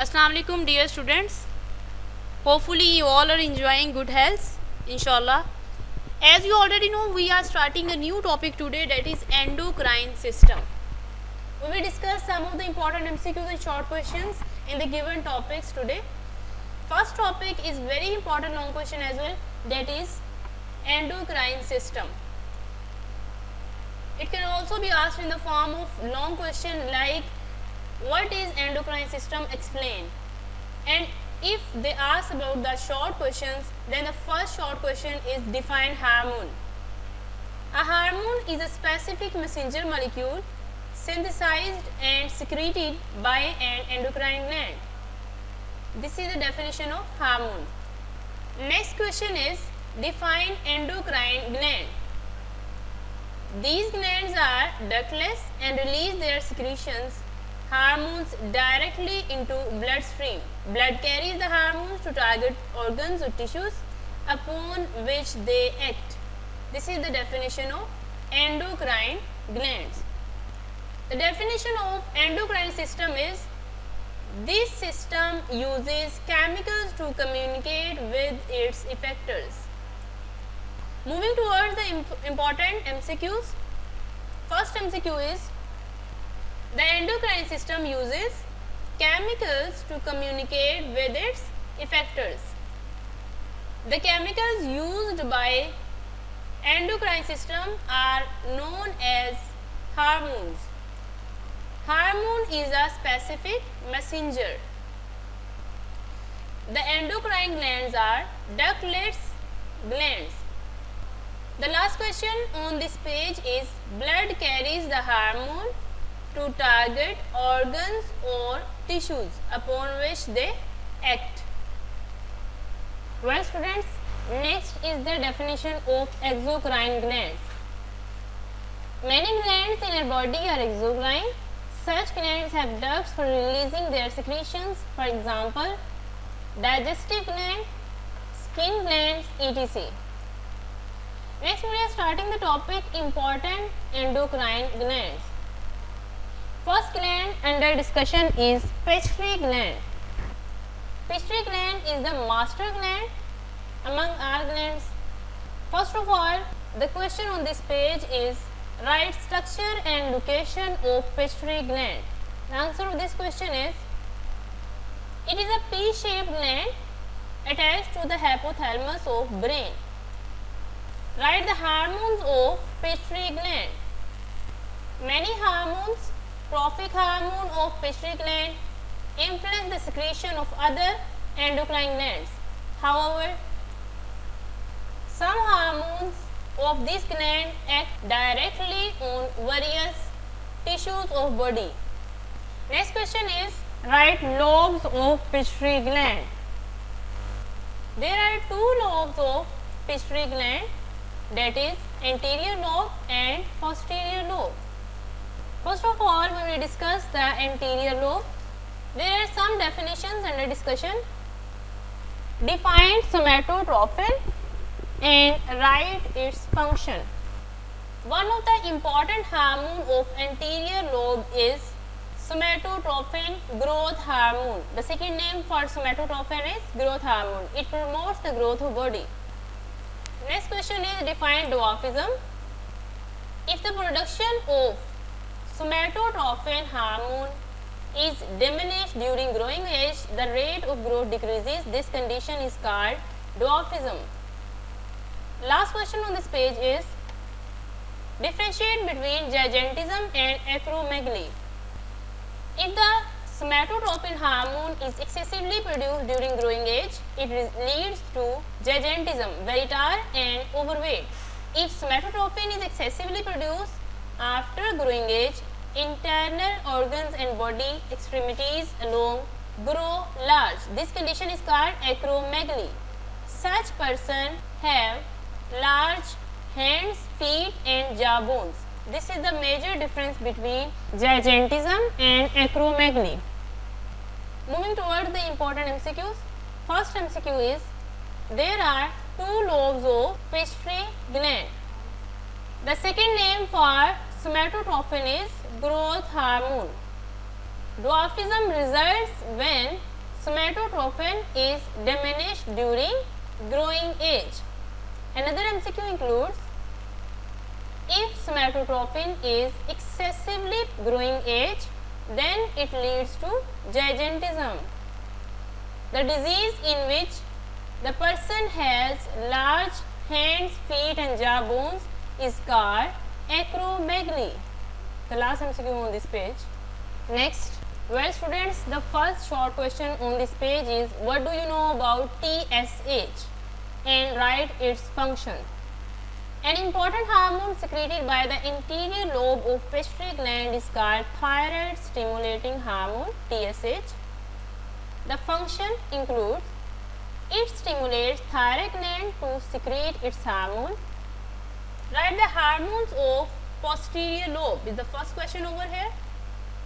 Assalamu alaikum dear students. Hopefully you all are enjoying good health, inshallah. As you already know, we are starting a new topic today, that is endocrine system. We will discuss some of the important MCQs and short questions in the given topics today. First topic is very important long question as well, that is endocrine system. It can also be asked in the form of long question like what is endocrine system, explain. And if they ask about the short questions, then the first short question is define hormone. A hormone is a specific messenger molecule synthesized and secreted by an endocrine gland. This is the definition of hormone. Next question is define endocrine gland. These glands are ductless and release their secretions hormones directly into bloodstream. Blood carries the hormones to target organs or tissues upon which they act. This is the definition of endocrine glands. The definition of endocrine system is this system uses chemicals to communicate with its effectors. Moving towards the important MCQs. First MCQ is the endocrine system uses chemicals to communicate with its effectors. The chemicals used by endocrine system are known as hormones. Hormone is a specific messenger. The endocrine glands are ductless glands. The last question on this page is blood carries the hormone to target organs or tissues upon which they act. Well students, next is the definition of exocrine glands. Many glands in our body are exocrine. Such glands have ducts for releasing their secretions, for example, digestive gland, skin glands, etc. Next we are starting the topic important endocrine glands. First gland under discussion is pituitary gland. Pituitary gland is the master gland among all glands. First of all, the question on this page is write structure and location of pituitary gland. The answer of this question is it is a P-shaped gland attached to the hypothalamus of brain. Write the hormones of pituitary gland. Many hormones, trophic hormone of pituitary gland, influence the secretion of other endocrine glands. However, some hormones of this gland act directly on various tissues of body. Next question is write lobes of pituitary gland. There are two lobes of pituitary gland, that is anterior lobe and posterior lobe. First of all, we will discuss the anterior lobe. There are some definitions under discussion. Define somatotrophin and write its function. One of the important hormone of anterior lobe is somatotrophin growth hormone. The second name for somatotrophin is growth hormone. It promotes the growth of body. Next question is define dwarfism. If the production of somatotrophin hormone is diminished during growing age, the rate of growth decreases. This condition is called dwarfism. Last question on this page is differentiate between gigantism and acromegaly. If the somatotropin hormone is excessively produced during growing age, it leads to gigantism, very tall and overweight. If somatotropin is excessively produced after growing age, internal organs and body extremities along grow large. This condition is called acromegaly. Such person have large hands, feet and jaw bones. This is the major difference between gigantism and acromegaly. Moving towards the important MCQs. First MCQ is there are two lobes of pituitary gland. The second name for somatotrophin is growth hormone. Dwarfism results when somatotropin is diminished during growing age. Another MCQ includes, if somatotropin is excessively growing age, then it leads to gigantism, the disease in which the person has large hands, feet and jaw bones is called acromegaly. The last MCQ on this page. Next, well students, the first short question on this page is, what do you know about TSH and write its function. An important hormone secreted by the anterior lobe of pituitary gland is called thyroid stimulating hormone TSH. The function includes, it stimulates thyroid gland to secrete its hormone. Write the hormones of posterior lobe is the first question over here.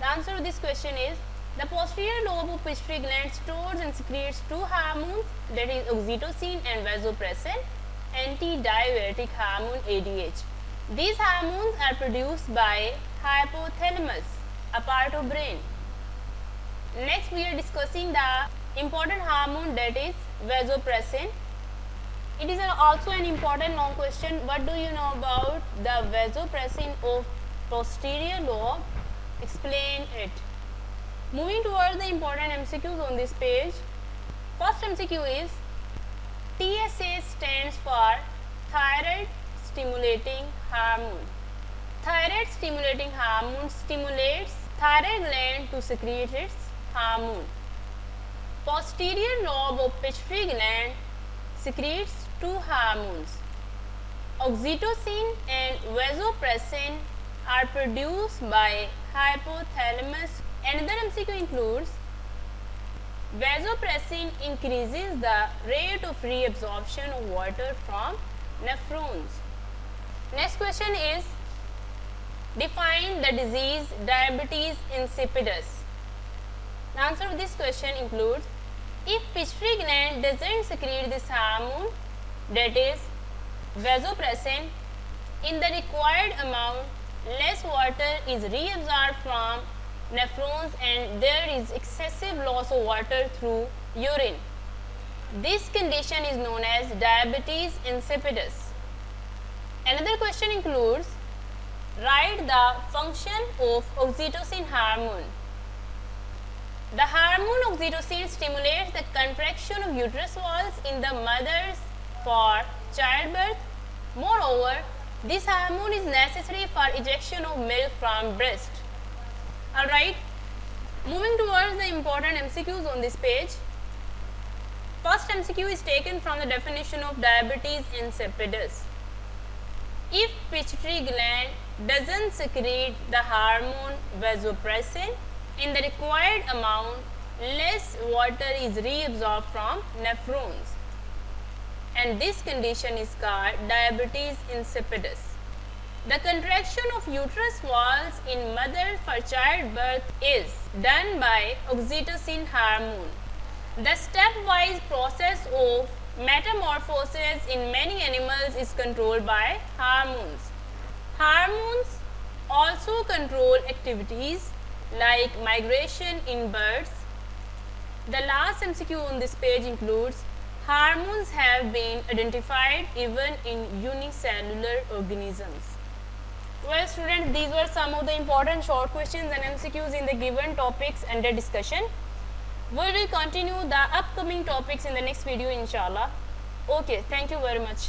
The answer to this question is, the posterior lobe of pituitary gland stores and secretes two hormones, that is oxytocin and vasopressin, anti-diuretic hormone ADH. These hormones are produced by hypothalamus, a part of brain. Next we are discussing the important hormone, that is vasopressin. It is also an important long question. What do you know about the vasopressin of posterior lobe? Explain it. Moving towards the important MCQs on this page. First MCQ is, TSH stands for thyroid stimulating hormone. Thyroid stimulating hormone stimulates thyroid gland to secrete its hormone. Posterior lobe of pituitary gland secretes two hormones. Oxytocin and vasopressin are produced by hypothalamus. Another MCQ includes, vasopressin increases the rate of reabsorption of water from nephrons. Next question is, define the disease diabetes insipidus. The answer to this question includes, if pituitary gland doesn't secrete this hormone, that is vasopressin, in the required amount, less water is reabsorbed from nephrons and there is excessive loss of water through urine. This condition is known as diabetes insipidus. Another question includes, write the function of oxytocin hormone. The hormone oxytocin stimulates the contraction of uterus walls in the mothers for childbirth. Moreover, this hormone is necessary for ejection of milk from breast. Alright, moving towards the important MCQs on this page. First MCQ is taken from the definition of diabetes insipidus. If pituitary gland doesn't secrete the hormone vasopressin in the required amount, less water is reabsorbed from nephrons, and this condition is called diabetes insipidus. The contraction of uterus walls in mother for childbirth is done by oxytocin hormone. The stepwise process of metamorphosis in many animals is controlled by hormones. Hormones also control activities like migration in birds. The last MCQ on this page includes, hormones have been identified even in unicellular organisms. Well students, these were some of the important short questions and MCQs in the given topics under discussion. We will continue the upcoming topics in the next video inshallah. Okay, thank you very much.